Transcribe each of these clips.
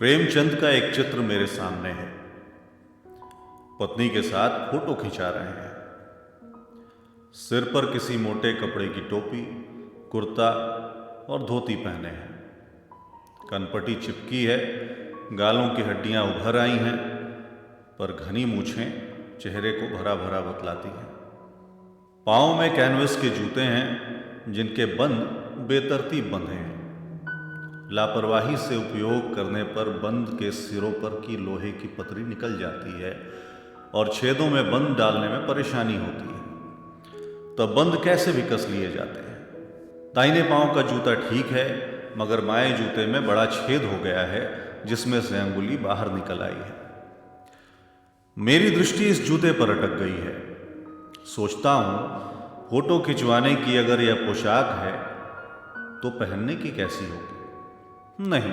प्रेमचंद का एक चित्र मेरे सामने है। पत्नी के साथ फोटो खिंचा रहे हैं। सिर पर किसी मोटे कपड़े की टोपी, कुर्ता और धोती पहने हैं। कनपटी चिपकी है, गालों की हड्डियां उभर आई हैं, पर घनी मूछें चेहरे को भरा भरा बतलाती हैं। पाँव में कैनवस के जूते हैं जिनके बंद बेतरतीब बंधे हैं। लापरवाही से उपयोग करने पर बंद के सिरों पर की लोहे की पतरी निकल जाती है और छेदों में बंद डालने में परेशानी होती है। तब बंद कैसे भी कस लिए जाते हैं। दाहिने पांव का जूता ठीक है, मगर बाएं जूते में बड़ा छेद हो गया है जिसमें से अंगुली बाहर निकल आई है। मेरी दृष्टि इस जूते पर अटक गई है। सोचता हूं, फोटो खिंचवाने की अगर यह पोशाक है तो पहनने की कैसी होगी? नहीं,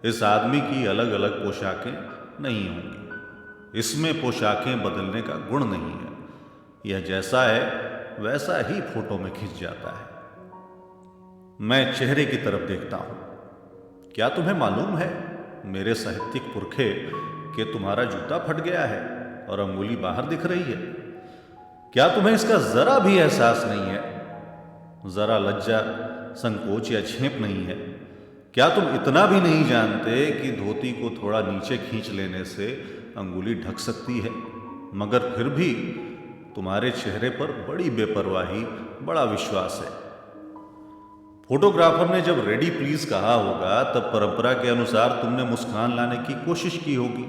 इस आदमी की अलग अलग पोशाकें नहीं होंगी। इसमें पोशाकें बदलने का गुण नहीं है। यह जैसा है वैसा ही फोटो में खिंच जाता है। मैं चेहरे की तरफ देखता हूं। क्या तुम्हें मालूम है मेरे साहित्यिक पुरखे कि तुम्हारा जूता फट गया है और अंगुली बाहर दिख रही है? क्या तुम्हें इसका जरा भी एहसास नहीं है? जरा लज्जा, संकोच या झेप नहीं है? क्या तुम इतना भी नहीं जानते कि धोती को थोड़ा नीचे खींच लेने से अंगुली ढक सकती है? मगर फिर भी तुम्हारे चेहरे पर बड़ी बेपरवाही, बड़ा विश्वास है। फोटोग्राफर ने जब रेडी प्लीज कहा होगा तब परंपरा के अनुसार तुमने मुस्कान लाने की कोशिश की होगी।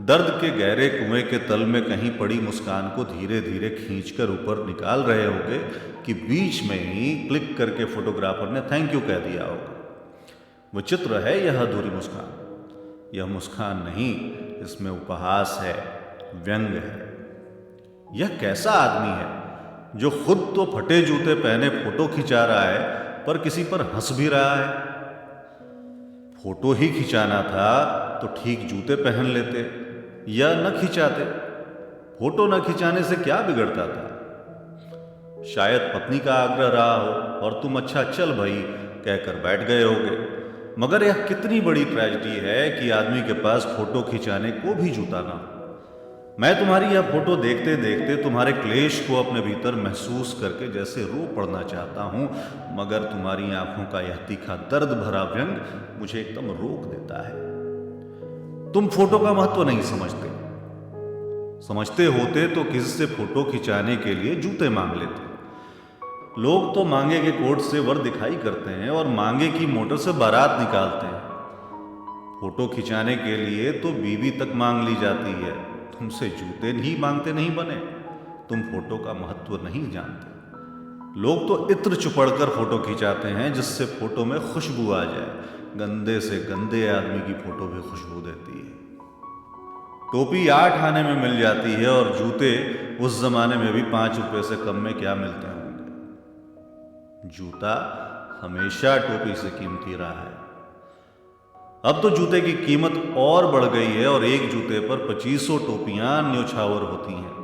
दर्द के गहरे कुएं के तल में कहीं पड़ी मुस्कान को धीरे धीरे खींचकर ऊपर निकाल रहे होगे कि बीच में ही क्लिक करके फोटोग्राफर ने थैंक यू कह दिया होगा। विचित्र है यह अधूरी मुस्कान। यह मुस्कान नहीं, इसमें उपहास है, व्यंग है। यह कैसा आदमी है जो खुद तो फटे जूते पहने फोटो खिंचा रहा है पर किसी पर हंस भी रहा है? फोटो ही खिंचाना था तो ठीक जूते पहन लेते या न खिंचाते। फोटो न खिंचाने से क्या बिगड़ता था? शायद पत्नी का आग्रह रहा हो और तुम अच्छा चल भाई कहकर बैठ गए होगे। मगर यह कितनी बड़ी ट्रेजेडी है कि आदमी के पास फोटो खिंचाने को भी जूता ना हो। मैं तुम्हारी यह फोटो देखते देखते तुम्हारे क्लेश को अपने भीतर महसूस करके जैसे रो पड़ना चाहता हूं, मगर तुम्हारी आंखों का यह तीखा दर्द भरा व्यंग मुझे एकदम रोक देता है। तुम फोटो का महत्व नहीं समझते। समझते होते तो किसी से फोटो खिंचाने के लिए जूते मांग लेते। लोग तो मांगे के कोट से वर दिखाई करते हैं और मांगे की मोटर से बारात निकालते हैं। फोटो खिंचाने के लिए तो बीवी तक मांग ली जाती है। तुमसे जूते ही मांगते नहीं बने। तुम फोटो का महत्व नहीं जानते। लोग तो इत्र चुपड़कर फोटो खिंचाते हैं जिससे फोटो में खुशबू आ जाए। गंदे से गंदे आदमी की फोटो भी खुशबू देती है। टोपी 8 आने में मिल जाती है और जूते उस जमाने में भी 5 रुपए से कम में क्या मिलते होंगे। जूता हमेशा टोपी से कीमती रहा है। अब तो जूते की कीमत और बढ़ गई है और एक जूते पर 2500 टोपियां न्योछावर होती हैं।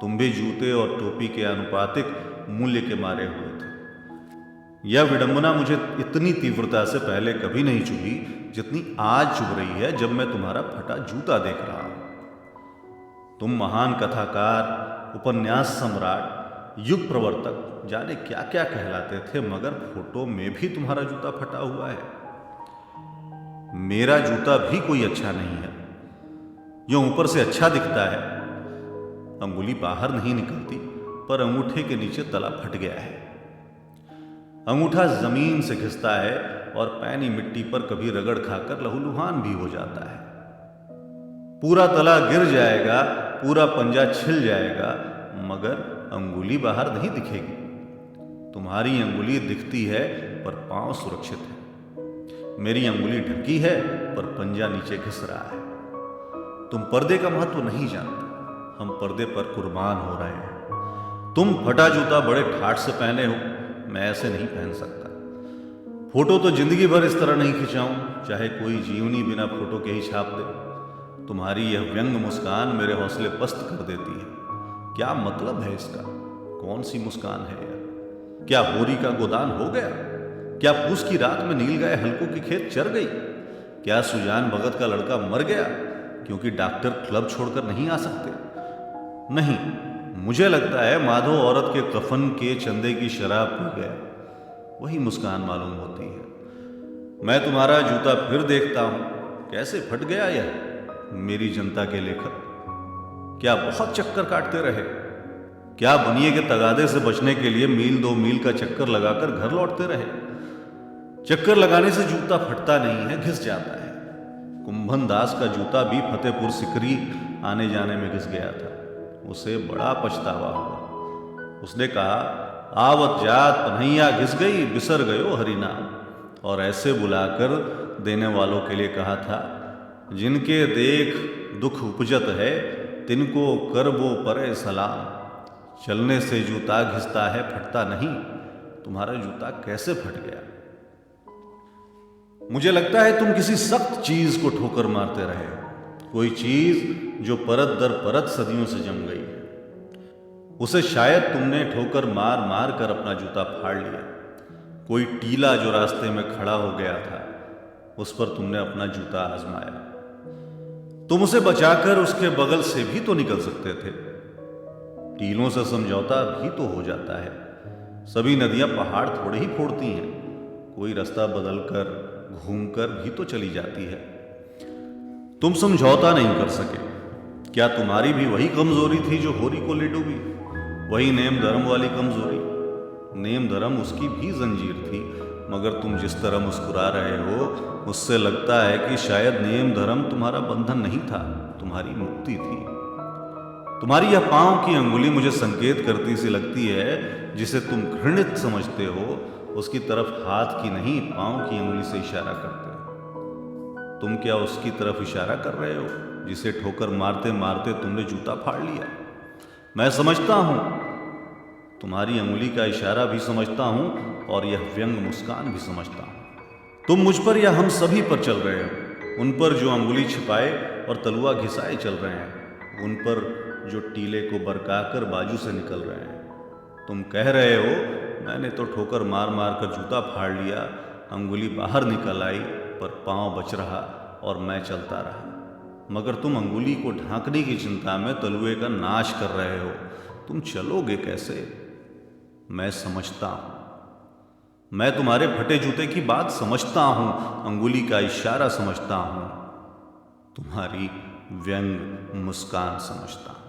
तुम भी जूते और टोपी के अनुपातिक मूल्य के मारे हुए थे। यह विडंबना मुझे इतनी तीव्रता से पहले कभी नहीं चुभी जितनी आज चुभ रही है जब मैं तुम्हारा फटा जूता देख रहा हूं। तुम महान कथाकार, उपन्यास सम्राट, युग प्रवर्तक, जाने क्या क्या कहलाते थे, मगर फोटो में भी तुम्हारा जूता फटा हुआ है। मेरा जूता भी कोई अच्छा नहीं है। जो ऊपर से अच्छा दिखता है, अंगुली बाहर नहीं निकलती, पर अंगूठे के नीचे तला फट गया है। अंगूठा जमीन से घिसता है और पैनी मिट्टी पर कभी रगड़ खाकर लहूलुहान भी हो जाता है। पूरा तला गिर जाएगा, पूरा पंजा छिल जाएगा, मगर अंगुली बाहर नहीं दिखेगी। तुम्हारी अंगुली दिखती है पर पांव सुरक्षित है। मेरी अंगुली ढकी है पर पंजा नीचे घिस रहा है। तुम पर्दे का महत्व नहीं जानते। हम पर्दे पर कुर्बान हो रहे हैं। तुम फटा जूता बड़े ठाठ से पहने हो, मैं ऐसे नहीं पहन सकता। फोटो तो जिंदगी भर इस तरह नहीं खिंचाऊं, चाहे कोई जीवनी बिना फोटो के ही छाप दे। तुम्हारी यह व्यंग मुस्कान मेरे हौसले पस्त कर देती है। क्या मतलब है इसका? कौन सी मुस्कान है यह? क्या होरी का गोदान हो गया? क्या पूस की रात में नील गाय हल्कों की खेत चर गई? क्या सुजान भगत का लड़का मर गया क्योंकि डॉक्टर क्लब छोड़कर नहीं आ सकते? नहीं, मुझे लगता है माधो औरत के कफन के चंदे की शराब पी गया, वही मुस्कान मालूम होती है। मैं तुम्हारा जूता फिर देखता हूं, कैसे फट गया यह। मेरी जनता के लेखक क्या बहुत चक्कर काटते रहे? क्या बनिए के तगादे से बचने के लिए मील 2 मील का चक्कर लगाकर घर लौटते रहे? चक्कर लगाने से जूता फटता नहीं है, घिस जाता है। कुंभन दास का जूता भी फतेहपुर सिकरी आने जाने में घिस गया था, उसे बड़ा पछतावा हुआ। उसने कहा, आवत जात पन्हैया घिस गई, बिसर गयो हरिनाम। और ऐसे बुलाकर देने वालों के लिए कहा था, जिनके देख दुख उपजत है, तिनको करबो परे सलाम। चलने से जूता घिसता है, फटता नहीं। तुम्हारा जूता कैसे फट गया? मुझे लगता है तुम किसी सख्त चीज को ठोकर मारते रहे हो, कोई चीज जो परत दर परत सदियों से जम गई है। उसे शायद तुमने ठोकर मार मार कर अपना जूता फाड़ लिया। कोई टीला जो रास्ते में खड़ा हो गया था, उस पर तुमने अपना जूता आजमाया। तुम उसे बचाकर उसके बगल से भी तो निकल सकते थे। टीलों से समझौता भी तो हो जाता है। सभी नदियां पहाड़ थोड़े ही फोड़ती हैं, कोई रास्ता बदलकर घूमकर भी तो चली जाती है। तुम समझौता नहीं कर सके। क्या तुम्हारी भी वही कमजोरी थी जो होरी को ले डूबी? वही नेम धर्म वाली कमजोरी? नेम धर्म उसकी भी जंजीर थी, मगर तुम जिस तरह मुस्कुरा रहे हो, उससे लगता है कि शायद नेम धर्म तुम्हारा बंधन नहीं था, तुम्हारी मुक्ति थी। तुम्हारी यह पांव की अंगुली मुझे संकेत करती सी लगती है, जिसे तुम घृणित समझते हो, उसकी तरफ हाथ की नहीं, पांव की अंगुली से इशारा करते हो। तुम क्या उसकी तरफ इशारा कर रहे हो जिसे ठोकर मारते मारते तुमने जूता फाड़ लिया? मैं समझता हूं, तुम्हारी अंगुली का इशारा भी समझता हूं, और यह व्यंग मुस्कान भी समझता हूं। तुम मुझ पर या हम सभी पर चल रहे हो, उन पर जो अंगुली छिपाए और तलुआ घिसाए चल रहे हैं, उन पर जो टीले को बरकाकर बाजू से निकल रहे हैं। तुम कह रहे हो, मैंने तो ठोकर मार मार कर जूता फाड़ लिया, अंगुली बाहर निकल आई, पर पांव बच रहा और मैं चलता रहा। मगर तुम अंगुली को ढांकने की चिंता में तलुए का नाश कर रहे हो। तुम चलोगे कैसे? मैं समझता हूं। मैं तुम्हारे फटे जूते की बात समझता हूं, अंगुली का इशारा समझता हूं, तुम्हारी व्यंग मुस्कान समझता हूं।